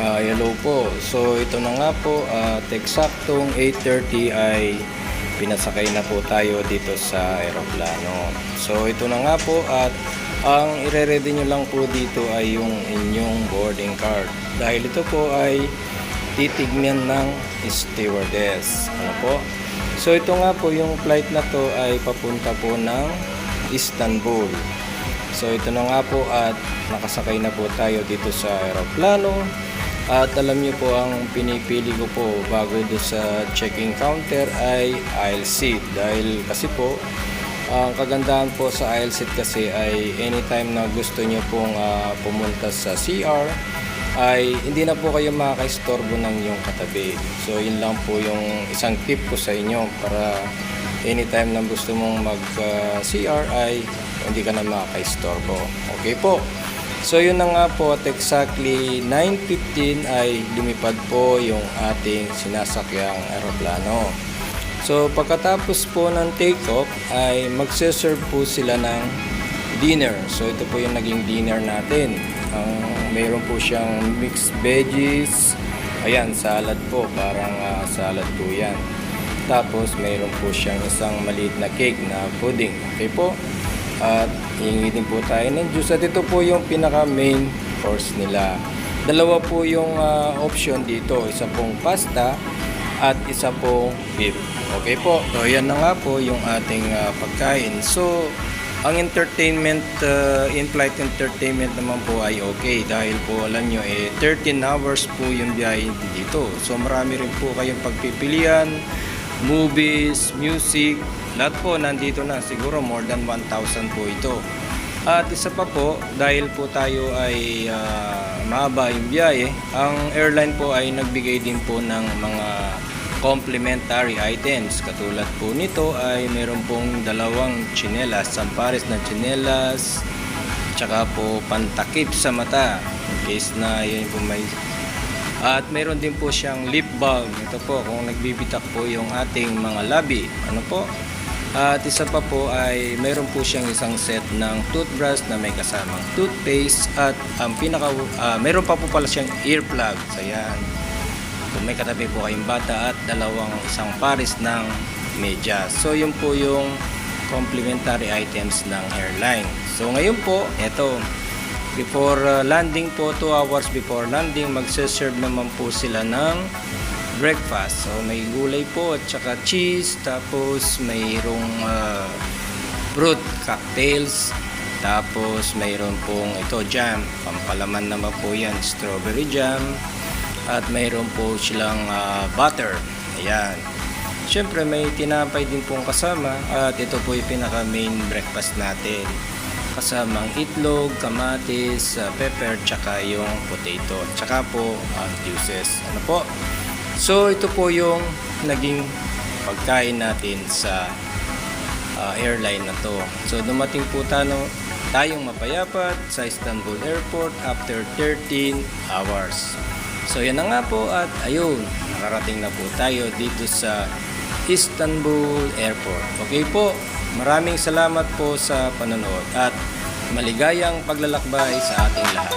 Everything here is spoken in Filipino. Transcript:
Hello po. So ito na nga po at eksaktong 8:30 ay pinasakay na po tayo dito sa eroplano. So ito na nga po at ang ire-ready nyo lang po dito ay yung inyong boarding card. Dahil ito po ay titignan ng stewardess. Ano po? So ito nga po yung flight na to ay papunta po ng Istanbul. So ito na nga po at nakasakay na po tayo dito sa eroplano. At alam niyo po ang pinipili ko po bago do sa checking counter ay aisle seat. Dahil kasi po ang kagandahan po sa aisle seat kasi ay anytime na gusto niyo pong pumunta sa CR ay hindi na po kayo makakaistorbo ng yung katabi. So yun lang po yung isang tip ko sa inyo para anytime na gusto mong mag CR ay hindi ka na makakaistorbo. Okay po. So yun na nga po at exactly 9:15 ay lumipad po yung ating sinasakyang eroplano. So pagkatapos po ng take-off ay magse-serve po sila ng dinner. So ito po yung naging dinner natin. Mayroon po siyang mixed veggies. Ayan, salad po. Parang salad po yan. Tapos mayroon po siyang isang maliit na cake na pudding. Okay po? At hihingi din po tayo ng juice. At ito po yung pinaka main course nila. Dalawa po yung option dito. Isa pong pasta at isa pong beef. Okay po. So yan na nga po yung ating pagkain. So ang entertainment, in-flight entertainment naman po ay okay. Dahil po alam nyo 13 hours po yung biyahe dito. So marami rin po kayong pagpipilian. Movies, music, lahat po nandito na, siguro more than 1,000 po ito. At isa pa po, dahil po tayo ay mahaba yung biyahe, ang airline po ay nagbigay din po ng mga complimentary items. Katulad po nito ay meron pong dalawang tsinelas, sampares na tsinelas, tsaka po pantakip sa mata, in case na yun po may. At meron din po siyang lip balm. Ito po kung nagbibitak po yung ating mga labi. Ano po? At isa pa po ay meron po siyang isang set ng toothbrush na may kasamang toothpaste. At ang meron pa po pala siyang earplugs. Ayan. Kung may katabi po kayong bata at isang pares ng medyas. So yun po yung complimentary items ng airline. So ngayon po, eto. Before landing po, 2 hours before landing, magse-serve naman po sila ng breakfast. So may gulay po at saka cheese, tapos mayroong fruit cocktails, tapos mayroon pong ito jam, pampalaman naman po yan, strawberry jam, at mayroon po silang butter. Ayan. Siyempre may tinapay din pong kasama at ito po yung pinaka main breakfast natin. Kasamang itlog, kamatis, pepper, tsaka yung potato, tsaka po ang juices. Ano po? So ito po yung naging pagkain natin sa airline na to. So dumating po tayong mapayapat sa Istanbul Airport after 13 hours. So yan na nga po at ayun, nakarating na po tayo dito sa Istanbul Airport. Okay po, maraming salamat po sa panonood at maligayang paglalakbay sa ating lahat.